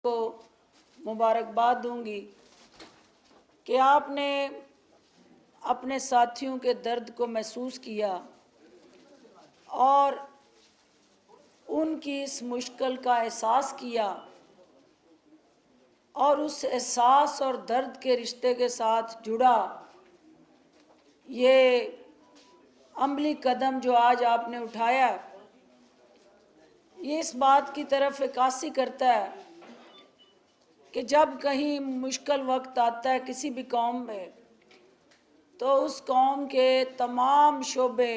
को मुबारकबाद दूंगी कि आपने अपने साथियों के दर्द को महसूस किया और उनकी इस मुश्किल का एहसास किया और उस एहसास और दर्द के रिश्ते के साथ जुड़ा ये अमली कदम जो आज आपने उठाया, ये इस बात की तरफ इक्कासी करता है कि जब कहीं मुश्किल वक्त आता है किसी भी कौम में, तो उस कौम के तमाम शोबे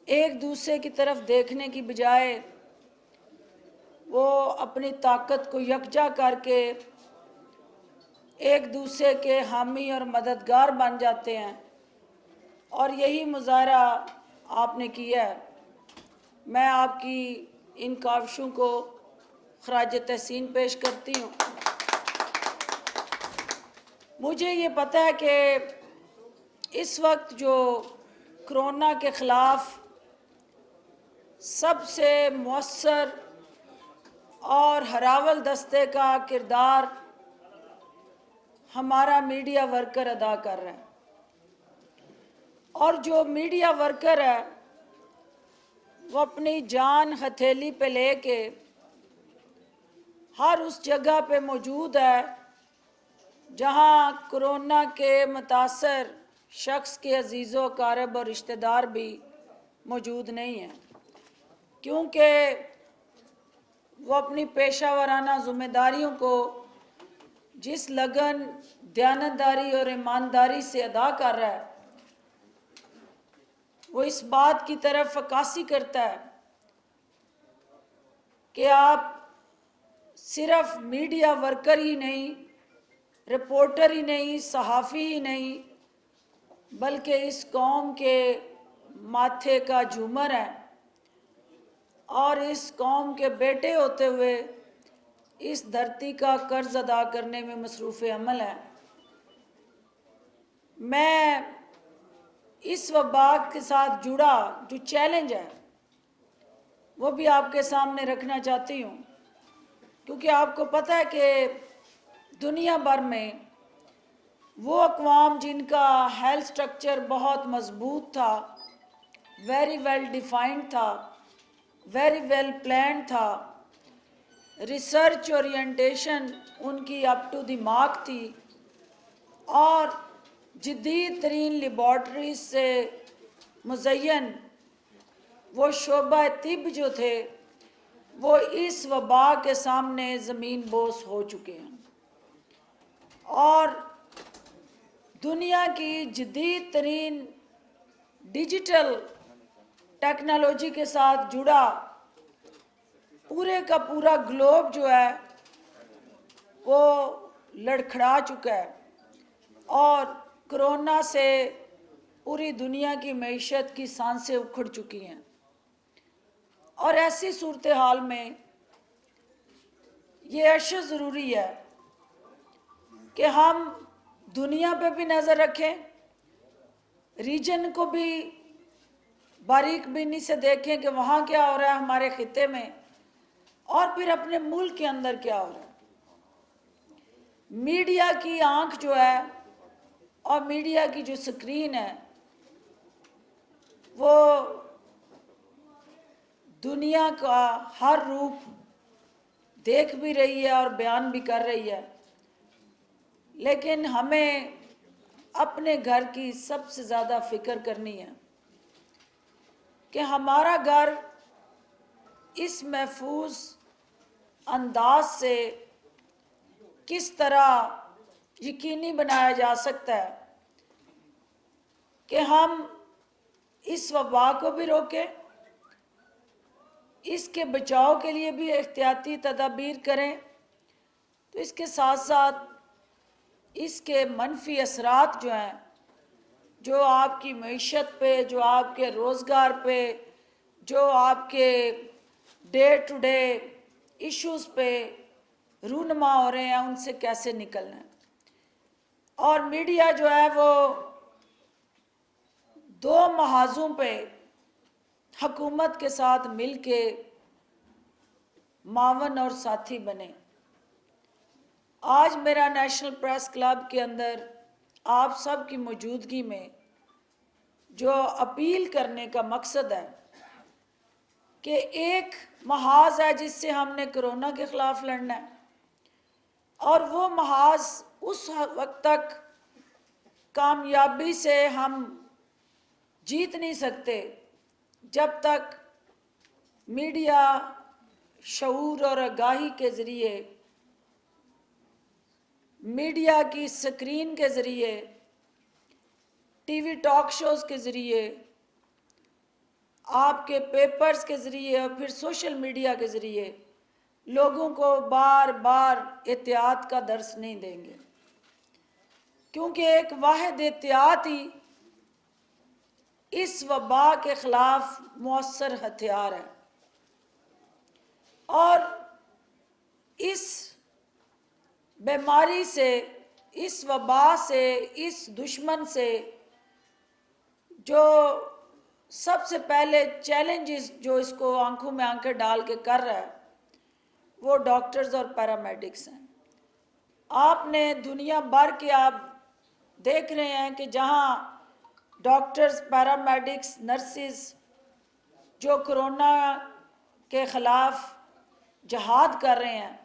एक दूसरे की तरफ देखने की बजाय वो अपनी ताकत को यकजा करके एक दूसरे के हामी और मददगार बन जाते हैं, और यही मुजाहरा आपने किया है। मैं आपकी इन काविशों को खराज तहसीन पेश करती हूँ। मुझे ये पता है कि इस वक्त जो कोरोना के ख़िलाफ़ सबसे मौसर और हरावल दस्ते का किरदार हमारा मीडिया वर्कर अदा कर रहा है, और जो मीडिया वर्कर है वो अपनी जान हथेली पे लेके हर उस जगह पे मौजूद है जहां कोरोना के मुतासर शख्स के अजीज़ो कारब और रिश्तेदार भी मौजूद नहीं हैं, क्योंकि वो अपनी पेशा वाराना ज़िम्मेदारियों को जिस लगन, दयानतदारी और ईमानदारी से अदा कर रहा है, वो इस बात की तरफ अक्कासी करता है कि आप सिर्फ मीडिया वर्कर ही नहीं, रिपोर्टर ही नहीं, सहाफ़ी ही नहीं, बल्कि इस कौम के माथे का झूमर है और इस कौम के बेटे होते हुए इस धरती का कर्ज अदा करने में मसरूफ़ अमल है। मैं इस वबा के साथ जुड़ा जो चैलेंज है वो भी आपके सामने रखना चाहती हूँ, क्योंकि आपको पता है कि दुनिया भर में वो अक़वाम जिनका हेल्थ स्ट्रक्चर बहुत मज़बूत था, वेरी वेल डिफाइंड था, वेरी वेल प्लान था, रिसर्च ओरिएंटेशन उनकी अप टू द मार्क थी, और जदीद तरीन लेबॉर्ट्रीज से मुज़य्यन वो शोबा तिब जो थे वो इस वबा के सामने ज़मीन बोस हो चुके हैं, और दुनिया की जदीद तरीन डिजिटल टेक्नोलॉजी के साथ जुड़ा पूरे का पूरा ग्लोब जो है वो लड़खड़ा चुका है, और कोरोना से पूरी दुनिया की मईशत की सांसें उखड़ चुकी हैं। और ऐसी सूरत हाल में ये अशद ज़रूरी है कि हम दुनिया पे भी नज़र रखें, रीजन को भी बारीक बीनी से देखें कि वहाँ क्या हो रहा है हमारे खिते में, और फिर अपने मुल्क के अंदर क्या हो रहा है। मीडिया की आंख जो है और मीडिया की जो स्क्रीन है वो दुनिया का हर रूप देख भी रही है और बयान भी कर रही है, लेकिन हमें अपने घर की सबसे ज़्यादा फ़िक्र करनी है कि हमारा घर इस महफूज अंदाज से किस तरह यकीनी बनाया जा सकता है कि हम इस वबा को भी रोकें, इसके बचाव के लिए भी एहतियाती तदाबीर करें, तो इसके साथ साथ इसके मनफी असरात जो हैं, जो आपकी मईशत पे, जो आपके रोज़गार पे, जो आपके डे टू डे इश्यूज़ पे रूनमा हो रहे हैं, उनसे कैसे निकलना है। और मीडिया जो है वो दो महाजों पे हुकूमत के साथ मिल के मावन और साथी बने। आज मेरा नेशनल प्रेस क्लब के अंदर आप सब की मौजूदगी में जो अपील करने का मकसद है कि एक महाज है जिससे हमने कोरोना के ख़िलाफ़ लड़ना है, और वो महाज उस वक्त तक कामयाबी से हम जीत नहीं सकते जब तक मीडिया शऊर और आगाही के ज़रिए, मीडिया की स्क्रीन के ज़रिए, टीवी टॉक शोज़ के ज़रिए, आपके पेपर्स के ज़रिए और फिर सोशल मीडिया के ज़रिए लोगों को बार बार एहतियात का दर्स नहीं देंगे, क्योंकि एक वाहिद एहतियात ही इस वबा के ख़िलाफ़ मौसर हथियार है। और इस बीमारी से, इस वबा से, इस दुश्मन से जो सबसे पहले चैलेंजेस जो इसको आंखों में आंखें डाल के कर रहा है वो डॉक्टर्स और पैरामेडिक्स हैं। आपने दुनिया भर के आप देख रहे हैं कि जहां डॉक्टर्स, पैरामेडिक्स, नर्सिस जो कोरोना के ख़िलाफ़ जहाद कर रहे हैं,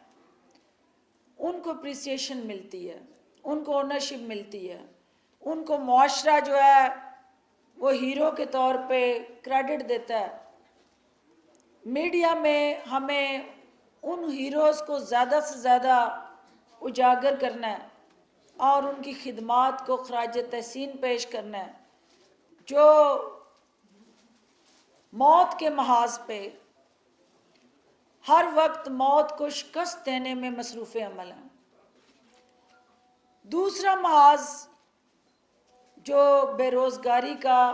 उनको अप्रिसिएशन मिलती है, उनको ओनरशिप मिलती है, उनको मुआशरा जो है वो हीरो के तौर पे क्रेडिट देता है। मीडिया में हमें उन हीरोज़ को ज़्यादा से ज़्यादा उजागर करना है और उनकी खिदमात को खराज तहसीन पेश करना है, जो मौत के महाज पे हर वक्त मौत को शिकस्त देने में मसरूफ़ अमल हैं। दूसरा महाज जो बेरोज़गारी का,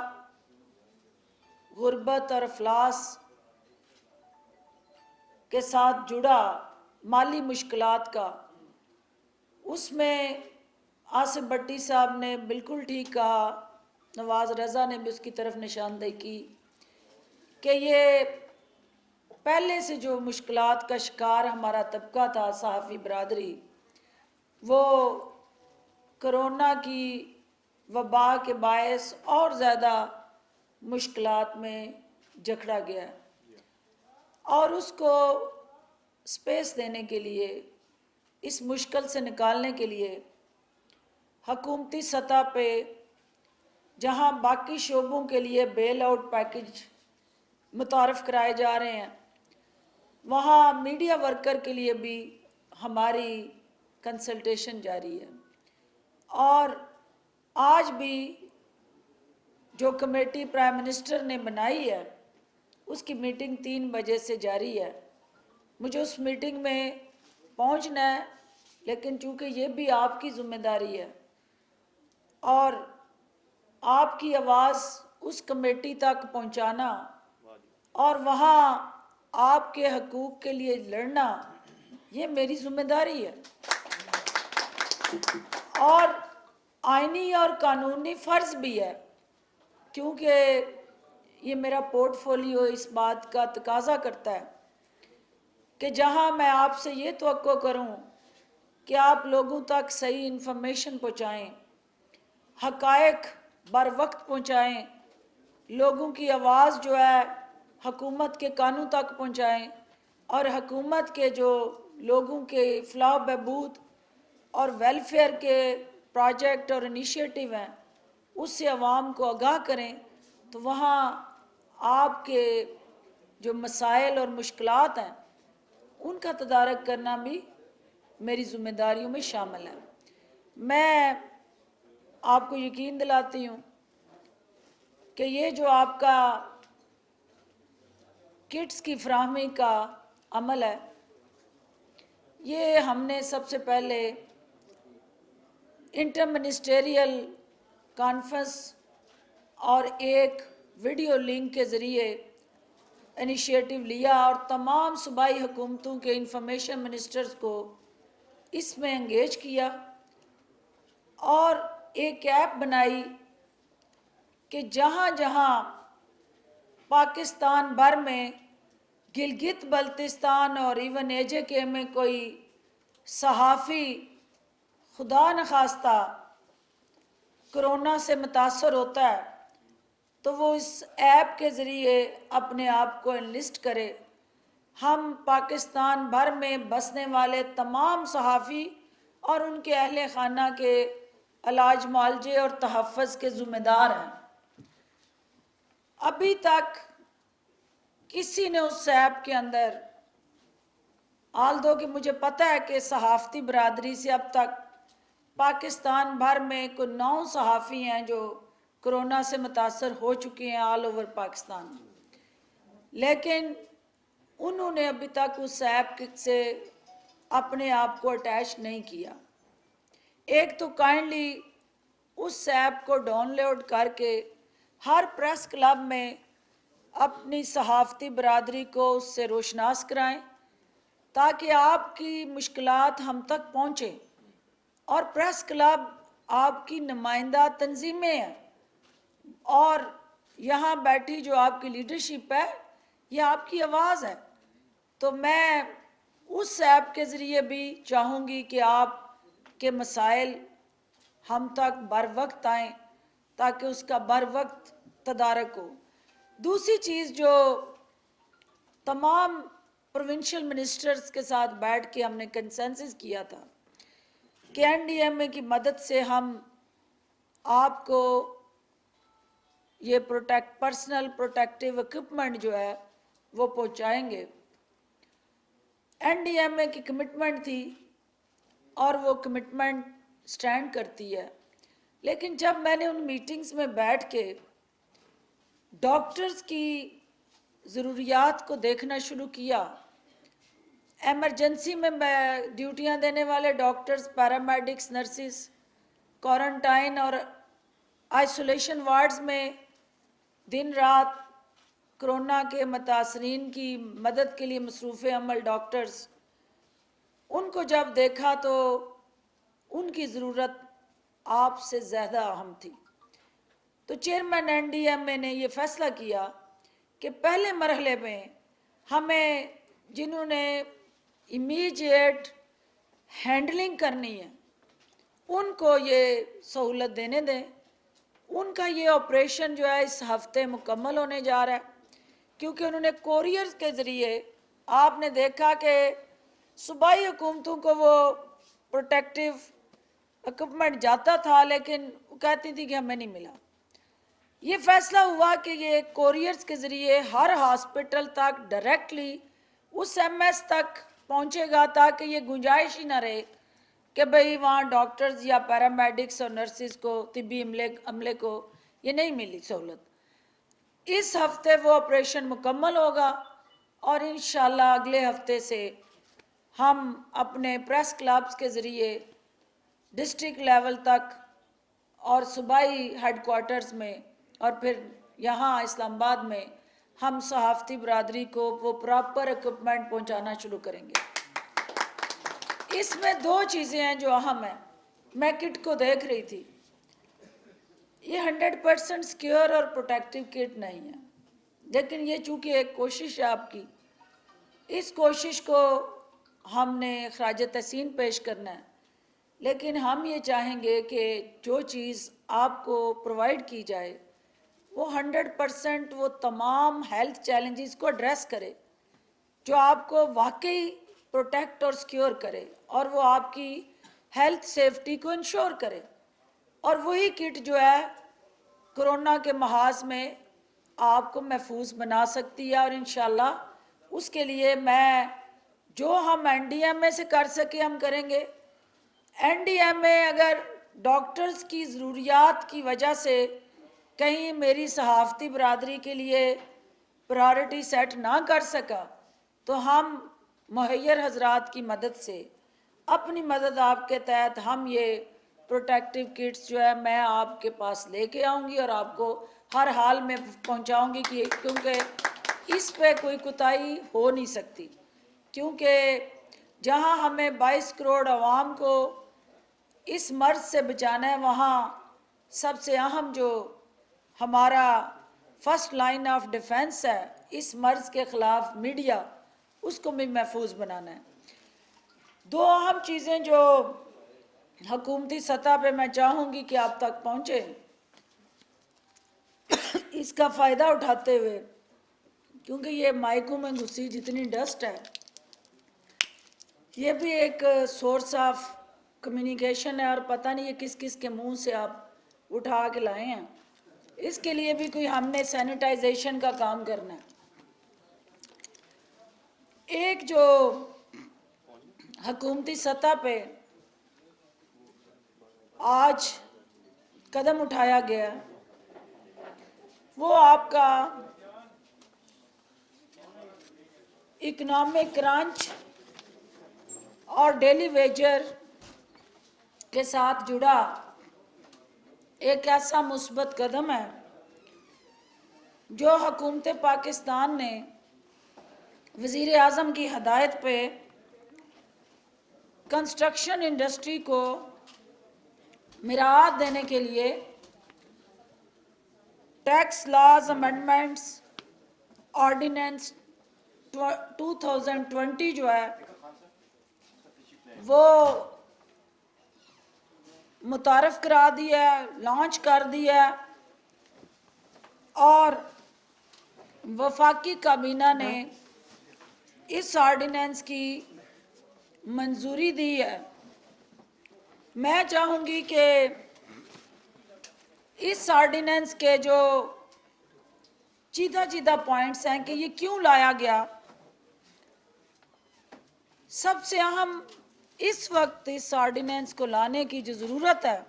गुर्बत और अफलास के साथ जुड़ा माली मुश्किलात का, उसमें आसिफ भट्टी साहब ने बिल्कुल ठीक कहा, नवाज़ रज़ा ने भी उसकी तरफ निशानदेही की कि ये पहले से जो मुश्किलात का शिकार हमारा तबका था, सहाफ़ी बरादरी, वो कोरोना की वबा के बायस और ज़्यादा मुश्किलात में जकड़ा गया है। और उसको स्पेस देने के लिए, इस मुश्किल से निकालने के लिए हकूमती सतह पे जहां बाकी शोबों के लिए बेल आउट पैकेज मुतारफ़ कराए जा रहे हैं, वहाँ मीडिया वर्कर के लिए भी हमारी कंसल्टेशन जारी है। और आज भी जो कमेटी प्राइम मिनिस्टर ने बनाई है उसकी मीटिंग 3 बजे से जारी है। मुझे उस मीटिंग में पहुंचना है, लेकिन चूँकि ये भी आपकी ज़िम्मेदारी है और आपकी आवाज़ उस कमेटी तक पहुंचाना और वहाँ आपके हकूक़ के लिए लड़ना, ये मेरी ज़िम्मेदारी है और आईनी और कानूनी फ़र्ज़ भी है, क्योंकि ये मेरा पोर्टफोलियो इस बात का तकाजा करता है कि जहां मैं आपसे ये तवक्को करूं कि आप लोगों तक सही इन्फॉर्मेशन पहुंचाएं, हक़ाइक़ बर वक्त पहुंचाएं, लोगों की आवाज़ जो है हुकूमत के कानों तक पहुंचाएं और हुकूमत के जो लोगों के फलाह बहबूद और वेलफेयर के प्रोजेक्ट और इनिशिएटिव हैं उससे आवाम को आगाह करें, तो वहाँ आपके जो मसाइल और मुश्किलात हैं उनका तदारक करना भी मेरी ज़िम्मेदारियों में शामिल है। मैं आपको यकीन दिलाती हूँ कि ये जो आपका किट्स की फराहमी का अमल है, ये हमने सबसे पहले इंटर मिनिस्टेरियल कॉन्फ्रेंस और एक वीडियो लिंक के ज़रिए इनिशिएटिव लिया और तमाम सूबाई हुकूमतों के इंफॉर्मेशन मिनिस्टर्स को इसमें एंगेज किया और एक ऐप बनाई कि जहाँ जहाँ पाकिस्तान भर में गिलगित बल्तिस्तान और इवन AJK में कोई सहाफ़ी खुदा न खास्ता कोरोना से मुतासर होता है तो वो इस ऐप के ज़रिए अपने आप को एनलिस्ट करे। हम पाकिस्तान भर में बसने वाले तमाम सहाफ़ी और उनके अहले खाना के इलाज मुआलजे और तहफ़्फ़ुज़ के ज़िम्मेदार हैं। अभी तक किसी ने उस ऐप के अंदर, आल्दो कि मुझे पता है कि सहाफ़ती बरादरी से अब तक पाकिस्तान भर में कोई 9 सहाफ़ी हैं जो कोरोना से मुतासर हो चुके हैं ऑल ओवर पाकिस्तान, लेकिन उन्होंने अभी तक उस ऐप से अपने आप को अटैच नहीं किया। एक तो काइंडली उस ऐप को डाउनलोड करके हर प्रेस क्लब में अपनी सहाफ़ती बरादरी को उससे रोशनास कराएं ताकि आपकी मुश्किलात हम तक पहुँचें। और प्रेस क्लब आपकी नुमाइंदा तंजीमें हैं और यहाँ बैठी जो आपकी लीडरशिप है यह आपकी आवाज़ है। तो मैं उस ऐप के ज़रिए भी चाहूँगी कि आपके मसाइल हम तक बर वक्त आएँ ताकि उसका बर वक्त तदारक हो। दूसरी चीज़ जो तमाम प्रोविंशियल मिनिस्टर्स के साथ बैठ के हमने कंसेंसस किया था कि NDMA की मदद से हम आपको ये पर्सनल प्रोटेक्टिव इक्विपमेंट जो है वो पहुंचाएंगे। NDMA की कमिटमेंट थी और वो कमिटमेंट स्टैंड करती है, लेकिन जब मैंने उन मीटिंग्स में बैठ के डॉक्टर्स की ज़रूरियात को देखना शुरू किया, एमरजेंसी में ड्यूटियां देने वाले डॉक्टर्स, पैरामेडिक्स, नर्सिस, क्वारंटाइन और आइसोलेशन वार्ड्स में दिन रात कोरोना के मुतासरीन की मदद के लिए मसरूफ़ अमल डॉक्टर्स, उनको जब देखा तो उनकी ज़रूरत आपसे ज़्यादा अहम थी। तो चेयरमैन NDMA ने ये फ़ैसला किया कि पहले मरहले में हमें जिन्होंने इमीडिएट हैंडलिंग करनी है उनको ये सहूलत देने दें। उनका ये ऑपरेशन जो है इस हफ्ते मुकम्मल होने जा रहा है, क्योंकि उन्होंने कोरियर के ज़रिए, आपने देखा कि सूबाई हुकूमतों को वो प्रोटेक्टिव इक्विपमेंट जाता था लेकिन वो कहती थी कि हमें नहीं मिला। ये फ़ैसला हुआ कि ये कोरियर्स के ज़रिए हर हॉस्पिटल तक डायरेक्टली उस MS तक पहुंचेगा ताकि ये गुंजाइश ही ना रहे कि भाई वहाँ डॉक्टर्स या पैरामेडिक्स और नर्सिस को, तिब्बी अमले को ये नहीं मिली सहूलत। इस हफ्ते वो ऑपरेशन मुकम्मल होगा और इंशाल्लाह अगले हफ्ते से हम अपने प्रेस क्लब्स के ज़रिए डिस्ट्रिक्ट लेवल तक और सूबाई हेडक्वार्टर्स में और फिर यहाँ इस्लामाबाद में हम सहाफ़ती बरादरी को वो प्रॉपर इक्विपमेंट पहुँचाना शुरू करेंगे। इसमें 2 चीज़ें हैं जो अहम हैं। मैं किट को देख रही थी, ये 100% सिक्योर और प्रोटेक्टिव किट नहीं है, लेकिन ये चूँकि एक कोशिश है आपकी, इस कोशिश को हमने ख़राज तहसीन पेश करना है। लेकिन हम ये चाहेंगे कि जो चीज़ आपको प्रोवाइड की जाए वो 100% वो तमाम हेल्थ चैलेंजेस को एड्रेस करे जो आपको वाकई प्रोटेक्ट और सिक्योर करे और वो आपकी हेल्थ सेफ्टी को इंश्योर करे। और वही किट जो है कोरोना के महाज में आपको महफूज बना सकती है। और इंशाल्लाह उसके लिए मैं जो हम NDMA से कर सके हम करेंगे। NDMA अगर डॉक्टर्स की ज़रूरियात की वजह से कहीं मेरी सहाफ़ती बरादरी के लिए प्रायोरिटी सेट ना कर सका तो हम मुहैयर हजरात की मदद से, अपनी मदद आपके तहत हम ये प्रोटेक्टिव किट्स जो है मैं आपके पास लेके आऊँगी और आपको हर हाल में पहुँचाऊँगी कि क्योंकि इस पे कोई कोताही हो नहीं सकती, क्योंकि जहाँ हमें 22 करोड़ आवाम को इस मर्ज से बचाना है वहाँ सबसे अहम जो हमारा फर्स्ट लाइन ऑफ डिफेंस है इस मर्ज के ख़िलाफ़ मीडिया, उसको भी महफूज बनाना है। दो अहम चीज़ें जो हुकूमती सतह पे मैं चाहूँगी कि आप तक पहुँचे, इसका फ़ायदा उठाते हुए, क्योंकि ये माइकों में घुसी जितनी डस्ट है, ये भी एक सोर्स ऑफ कम्युनिकेशन है और पता नहीं ये किस किस के मुंह से आप उठा के लाए हैं। इसके लिए भी कोई हमने सैनिटाइजेशन का काम करना है। एक जो हुकूमती सतह पे आज कदम उठाया गया वो आपका इकोनॉमिक क्रंच और डेली वेजर के साथ जुड़ा एक ऐसा मुस्बत कदम है जो हुकूमत पाकिस्तान ने वज़ीर आज़म की हदायत पे कंस्ट्रक्शन इंडस्ट्री को मिराद देने के लिए टैक्स लॉज अमेंडमेंट्स ऑर्डिनेंस 2020 जो है वो मुतारफ़ करा दिया है, लॉन्च कर दिया है और वफाकी काबीना ने इस ऑर्डिनेंस की मंजूरी दी है। मैं चाहूँगी कि इस ऑर्डिनेंस के जो चीदा पॉइंट्स हैं कि ये क्यों लाया गया, सबसे अहम इस वक्त इस ऑर्डिनेंस को लाने की जो ज़रूरत है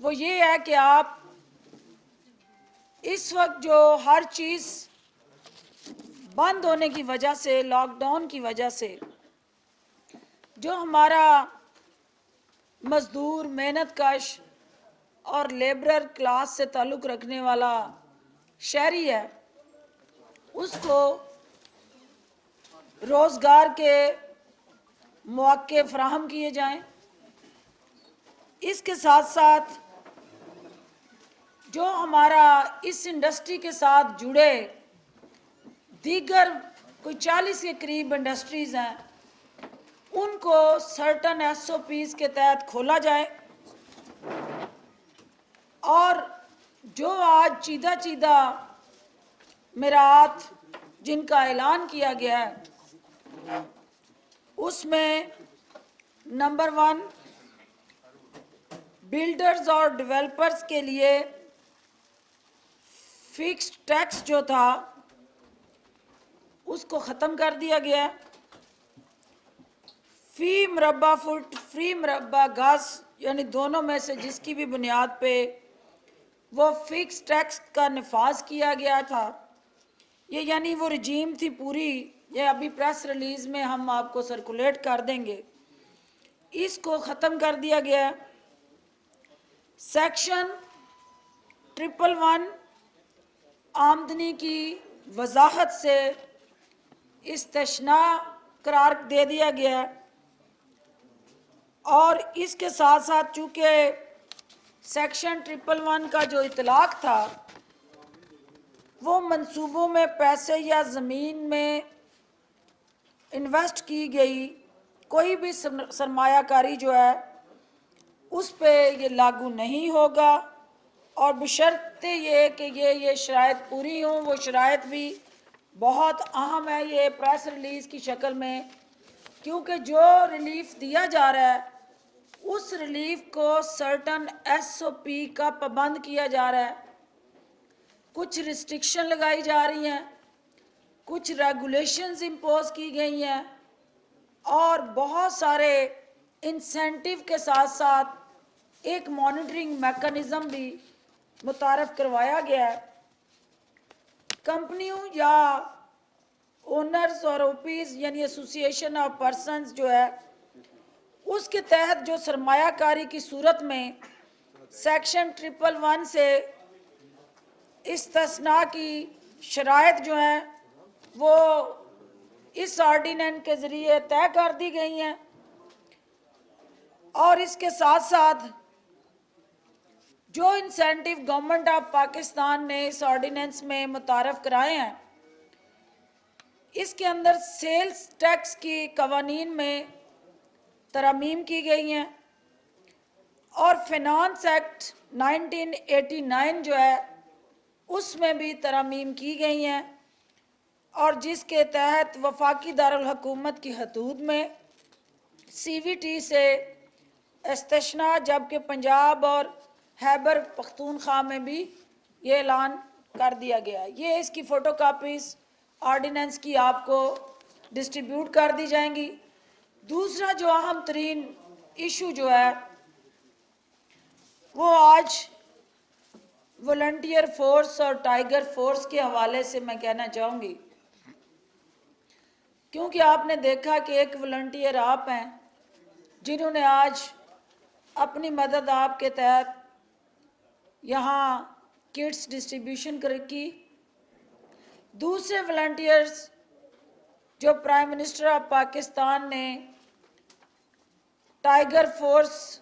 वो ये है कि आप इस वक्त जो हर चीज़ बंद होने की वजह से, लॉकडाउन की वजह से, जो हमारा मज़दूर, मेहनतकश और लेबरर क्लास से ताल्लुक़ रखने वाला शहरी है, उसको रोज़गार के मौके फराहम किए जाएं। इसके साथ साथ जो हमारा इस इंडस्ट्री के साथ जुड़े दीगर कोई 40 के करीब इंडस्ट्रीज़ हैं, उनको सर्टन SOPs के तहत खोला जाए और जो आज चीदा मिरात जिनका ऐलान किया गया है उसमें नंबर 1 बिल्डर्स और डेवलपर्स के लिए फिक्स्ड टैक्स जो था उसको ख़त्म कर दिया गया। फ़ी मरबा फुट, फ़ी मरबा गज, यानी दोनों में से जिसकी भी बुनियाद पे वो फिक्स टैक्स का नफाज किया गया था, ये यानी वो रजीम थी पूरी, ये अभी प्रेस रिलीज़ में हम आपको सर्कुलेट कर देंगे, इसको ख़त्म कर दिया गया। सेक्शन 111 आमदनी की वजाहत से इस्तिस्ना करार दे दिया गया और इसके साथ साथ चूँकि सेक्शन 111 का जो इतलाक़ था वो मंसूबों में पैसे या ज़मीन में इन्वेस्ट की गई कोई भी सरमायाकारी जो है उस पे ये लागू नहीं होगा और बशर्ते ये कि ये शराइत पूरी हों। वो शराइत भी बहुत अहम है ये प्रेस रिलीज़ की शक्ल में, क्योंकि जो रिलीफ दिया जा रहा है उस रिलीफ को सर्टन SOP का पाबंद किया जा रहा है, कुछ रिस्ट्रिक्शन लगाई जा रही हैं, कुछ रेगुलेशंस इम्पोज की गई हैं और बहुत सारे इंसेंटिव के साथ साथ एक मॉनिटरिंग मैकेनिज़्म भी मुतारफ़ करवाया गया है। कंपनियों या ओनर्स और OPs यानी एसोसिएशन ऑफ पर्सनस जो है उसके तहत जो सरमायाकारी की सूरत में सेक्शन 111 से इस्तिस्ना की शराइत जो हैं वो इस ऑर्डिनेंस के ज़रिए तय कर दी गई हैं और इसके साथ साथ जो इंसेंटिव गवर्नमेंट ऑफ पाकिस्तान ने इस ऑर्डिनेंस में मुतारफ कराए हैं, इसके अंदर सेल्स टैक्स की कवानीन में तरमीम की गई हैं और फिनांस एक्ट 1989 जो है उसमें भी तरमीम की गई हैं, और जिसके तहत वफाकी दारुल हुकूमत की हदूद में CVT से इस्तिस्ना, जबकि पंजाब और खैबर पख्तूनख्वा में भी ये ऐलान कर दिया गया। ये इसकी फ़ोटो कापीज़ ऑर्डिनेंस की आपको डिस्ट्रीब्यूट कर दी जाएंगी। दूसरा जो अहम तरीन इशू जो है वो आज वॉलंटियर फोर्स और टाइगर फोर्स के हवाले से मैं कहना चाहूँगी, क्योंकि आपने देखा कि एक वॉलंटियर आप हैं जिन्होंने आज अपनी मदद आपके तहत यहाँ किट्स डिस्ट्रीब्यूशन की। दूसरे वॉलंटियर्स जो प्राइम मिनिस्टर ऑफ पाकिस्तान ने टाइगर फोर्स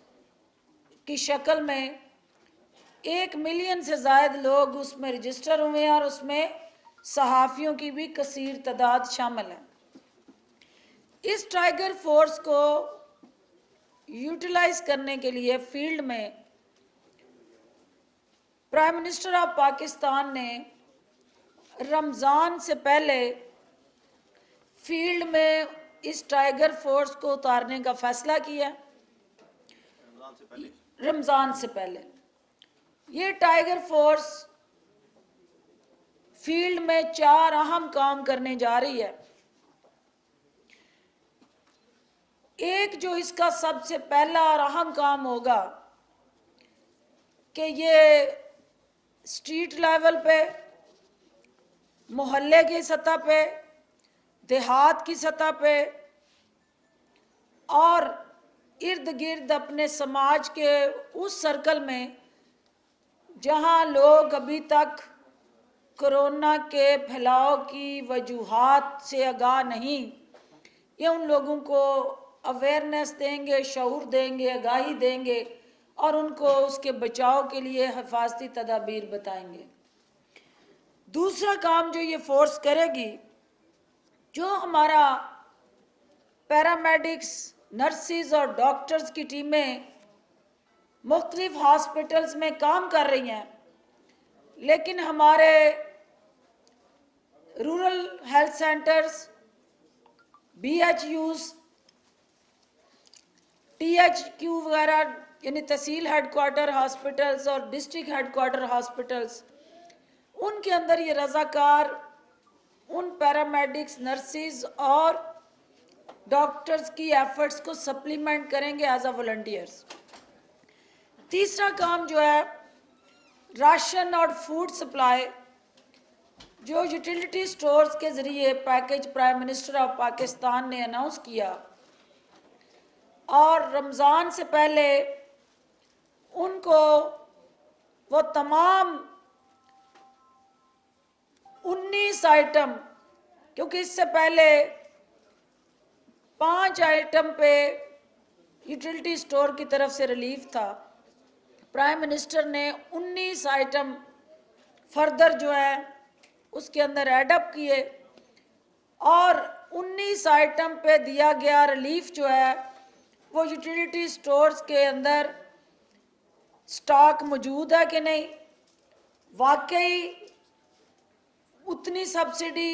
की शक्ल में 1 मिलियन से ज़ायद लोग उसमें रजिस्टर हुए हैं और उसमें सहाफ़ियों की भी कसीर तादाद शामिल है। इस टाइगर फोर्स को यूटिलाइज करने के लिए फील्ड में प्राइम मिनिस्टर ऑफ पाकिस्तान ने रमज़ान से पहले फील्ड में इस टाइगर फोर्स को उतारने का फैसला किया। रमज़ान से पहले ये टाइगर फोर्स फील्ड में 4 अहम काम करने जा रही है। एक जो इसका सबसे पहला और अहम काम होगा कि ये स्ट्रीट लेवल पे, मोहल्ले की सतह पे, देहात की सतह पे और इर्द गिर्द अपने समाज के उस सर्कल में जहां लोग अभी तक कोरोना के फैलाव की वजूहात से आगाह नहीं, ये उन लोगों को अवेयरनेस देंगे, शऊर देंगे, आगाही देंगे और उनको उसके बचाव के लिए हिफाजती तदाबीर बताएंगे। दूसरा काम जो ये फोर्स करेगी, जो हमारा पैरामेडिक्स, नर्सिस और डॉक्टर्स की टीमें मुख्तलिफ हॉस्पिटल्स में काम कर रही हैं, लेकिन हमारे rural health centres, BHUs, THQ वगैरह यानी तहसील हेडक्वार्टर हॉस्पिटल्स और डिस्ट्रिक्ट हेडक्वार्टर हॉस्पिटल्स, उनके अंदर ये रज़ाकार उन पैरामेडिक्स, नर्सिस और डॉक्टर्स की एफर्ट्स को सप्लीमेंट करेंगे एज अ वॉलंटियर्स। तीसरा काम जो है राशन और फूड सप्लाई, जो यूटिलिटी स्टोर्स के ज़रिए package prime minister of Pakistan ने अनाउंस किया और रमज़ान से पहले उनको वो तमाम 19 आइटम, क्योंकि इससे पहले 5 आइटम पे यूटिलिटी स्टोर की तरफ से रिलीफ था, प्राइम मिनिस्टर ने 19 आइटम फर्दर जो है उसके अंदर एडअप किए और 19 आइटम पे दिया गया रिलीफ जो है वो यूटिलिटी स्टोर्स के अंदर स्टॉक मौजूद है कि नहीं, वाकई उतनी सब्सिडी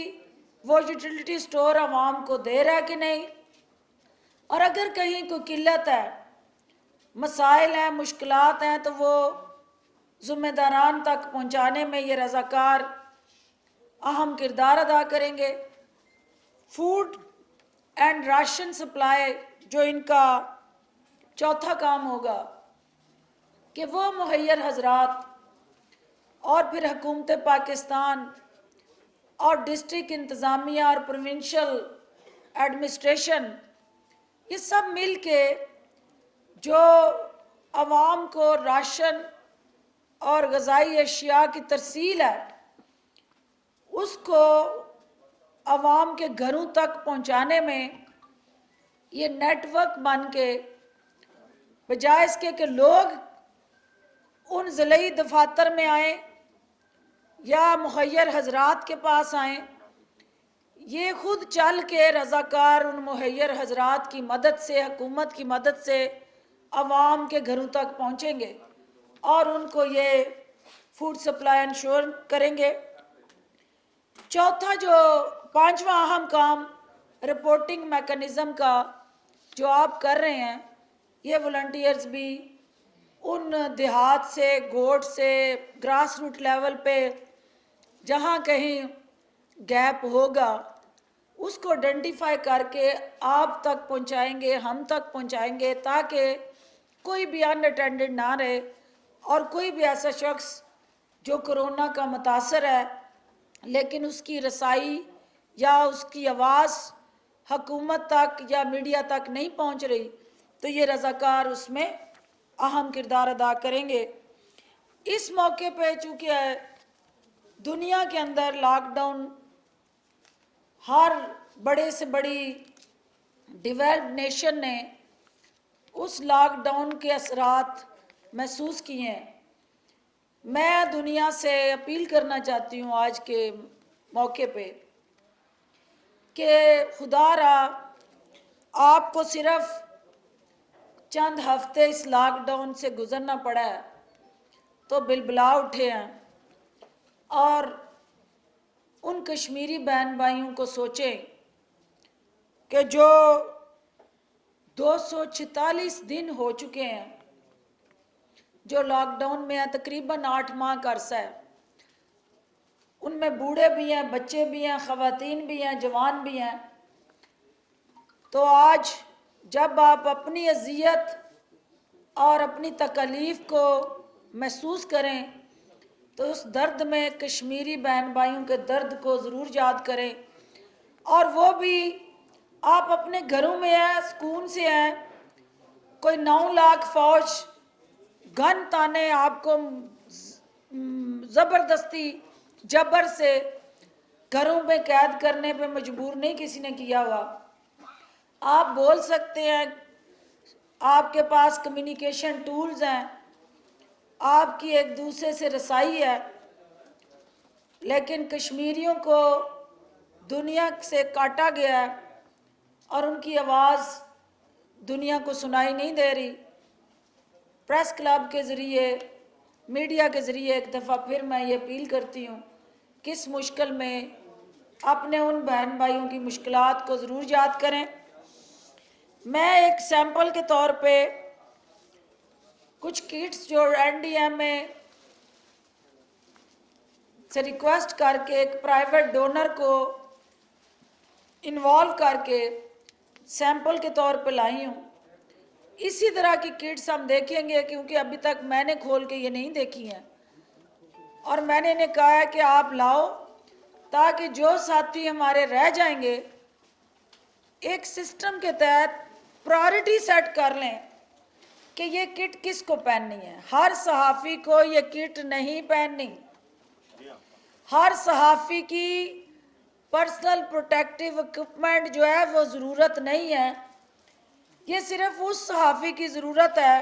वो यूटिलिटी स्टोर आवाम को दे रहा है कि नहीं, और अगर कहीं कोई किल्लत है, मसाइल हैं, मुश्किलात हैं, तो वो ज़िम्मेदारान तक पहुंचाने में ये रज़ाकार अहम किरदार अदा करेंगे। फूड एंड राशन सप्लाई जो इनका चौथा काम होगा कि वो मुहैयर हजरात और फिर हुकूमत पाकिस्तान और डिस्ट्रिक्ट इंतज़ामिया और प्रोविंशियल एडमिनिस्ट्रेशन ये सब मिल के जो आवाम को राशन और ग़िज़ाई अशिया की तरसील है उसको आवाम के घरों तक पहुंचाने में ये नेटवर्क बन के, बजाय इसके कि लोग उन ज़िलई दफातर में आएँ या मुहैयर हजरात के पास आएँ, ये खुद चल के रज़ाकार उन मुहैयर हजरात की मदद से, हुकूमत की मदद से आवाम के घरों तक पहुँचेंगे और उनको ये फूड सप्लाई इंश्योर करेंगे। चौथा जो पांचवा अहम काम रिपोर्टिंग मैकेनिज़्म का जो आप कर रहे हैं, ये वॉलंटियर्स भी उन देहात से, गोट से, ग्रास रूट लेवल पे जहाँ कहीं गैप होगा उसको आइडेंटिफाई करके आप तक पहुँचाएंगे, हम तक पहुँचाएंगे, ताकि कोई भी अनअटेंडेड ना रहे और कोई भी ऐसा शख्स जो कोरोना का मुतासर है लेकिन उसकी रसाई या उसकी आवाज़ हुकूमत तक या मीडिया तक नहीं पहुंच रही, तो ये रज़ाकार उसमें अहम किरदार अदा करेंगे। इस मौके पे चूँकि दुनिया के अंदर लॉकडाउन हर बड़े से बड़ी डेवलप्ड नेशन ने उस लॉकडाउन के असरात महसूस किए हैं, मैं दुनिया से अपील करना चाहती हूँ आज के मौके पे कि खुदारा आपको सिर्फ चंद हफ्ते इस लॉकडाउन से गुजरना पड़ा है तो बिलबिला उठे हैं और उन कश्मीरी बहन भाइयों को सोचें कि जो 246 दिन हो चुके हैं जो लॉकडाउन में है, तकरीबन 8 माह का अरसा है, उनमें बूढ़े भी हैं, बच्चे भी हैं, ख़वातीन भी हैं, जवान भी हैं। तो आज जब आप अपनी अज़ियत और अपनी तकलीफ़ को महसूस करें तो उस दर्द में कश्मीरी बहन भाइयों के दर्द को ज़रूर याद करें, और वो भी आप अपने घरों में हैं, सुकून से हैं, कोई 9 लाख फ़ौज गन ताने आपको ज़बरदस्ती जबर से घरों में कैद करने पे मजबूर नहीं किसी ने किया हुआ। आप बोल सकते हैं, आपके पास कम्युनिकेशन टूल्स हैं, आपकी एक दूसरे से रसाई है, लेकिन कश्मीरियों को दुनिया से काटा गया है और उनकी आवाज़ दुनिया को सुनाई नहीं दे रही। प्रेस क्लब के ज़रिए, मीडिया के ज़रिए एक दफ़ा फिर मैं ये अपील करती हूँ कि इस मुश्किल में अपने उन बहन भाइयों की मुश्किलात को ज़रूर याद करें। मैं एक सैंपल के तौर पे कुछ किट्स जो NDMA से रिक्वेस्ट करके एक प्राइवेट डोनर को इन्वॉल्व करके सैंपल के तौर पे लाई हूँ। इसी तरह की किट्स हम देखेंगे, क्योंकि अभी तक मैंने खोल के ये नहीं देखी हैं, और मैंने इन्हें कहा है कि आप लाओ ताकि जो साथी हमारे रह जाएंगे एक सिस्टम के तहत प्रायोरिटी सेट कर लें कि ये किट किसको पहननी है। हर सहाफ़ी को ये किट नहीं पहननी, हर सहाफ़ी की पर्सनल प्रोटेक्टिव इक्विपमेंट जो है वो ज़रूरत नहीं है। ये सिर्फ उस सहाफ़ी की ज़रूरत है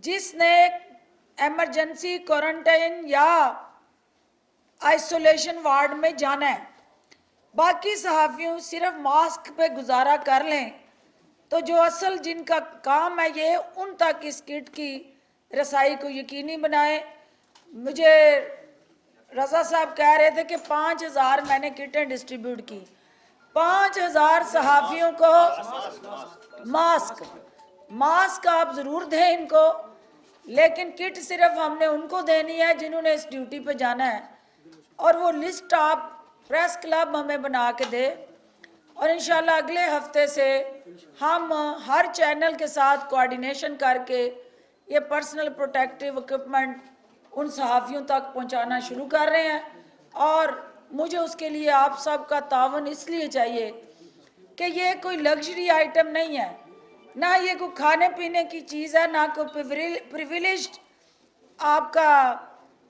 जिसने एमरजेंसी क्वारंटाइन या आइसोलेशन वार्ड में जाना है। बाकी सहाफ़ियों सिर्फ मास्क पे गुजारा कर लें तो जो असल जिनका काम है ये उन तक इस किट की रसाई को यकीनी बनाएं। मुझे रज़ा साहब कह रहे थे कि 5000 मैंने किटें डिस्ट्रीब्यूट की, 5000 सहाफ़ियों को मास्क आप ज़रूर दें इनको, लेकिन किट सिर्फ हमने उनको देनी है जिन्होंने इस ड्यूटी पे जाना है, और वो लिस्ट आप प्रेस क्लब हमें बना के दे, और इंशाल्लाह अगले हफ्ते से हम हर चैनल के साथ कोऑर्डिनेशन करके ये पर्सनल प्रोटेक्टिव इक्विपमेंट उन सहाफ़ियों तक पहुंचाना शुरू कर रहे हैं। और मुझे उसके लिए आप सब का तावन इसलिए चाहिए कि ये कोई लग्जरी आइटम नहीं है, ना ये कोई खाने पीने की चीज़ है, ना कोई प्रिविलेज्ड आपका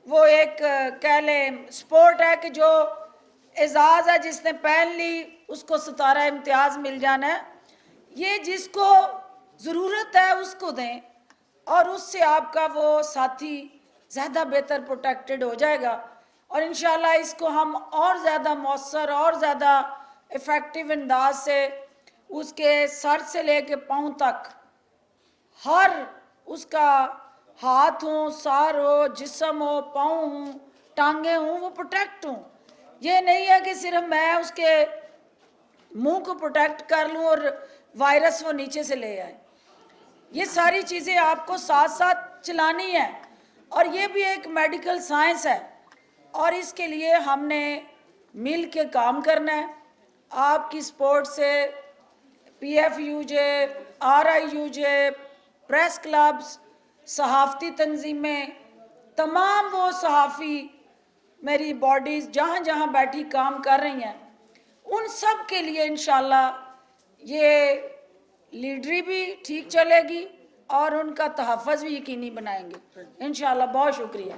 वो एक कह लें स्पोर्ट है कि जो एजाज़ है जिसने पहन ली उसको सितारा इम्तियाज़ मिल जाना है। ये जिसको ज़रूरत है उसको दें, और उससे आपका वो साथी ज़्यादा बेहतर प्रोटेक्टेड हो जाएगा। और इंशाल्लाह इसको हम और ज़्यादा मौसर और ज़्यादा इफ़ेक्टिव अंदाज से उसके सर से लेके पाँव तक हर उसका हाथ हो, सर हो, जिस्म हो, पाँव हों, टांगे हों, वो प्रोटेक्ट हों। ये नहीं है कि सिर्फ मैं उसके मुंह को प्रोटेक्ट कर लूँ और वायरस वो नीचे से ले आए। ये सारी चीज़ें आपको साथ साथ चलानी है और ये भी एक मेडिकल साइंस है और इसके लिए हमने मिल के काम करना है। आपकी सपोर्ट से PFUJ, RIUJ, प्रेस क्लब्स, सहाफ़ती तंजीमें, तमाम वो सहाफ़ी मेरी बॉडीज़ जहाँ जहाँ बैठी काम कर रही हैं, उन सब के लिए इंशाल्लाह ये लीडरी भी ठीक चलेगी और उनका तहफ़्फ़ुज़ भी यकीनी बनाएंगे इंशाल्लाह। बहुत शुक्रिया।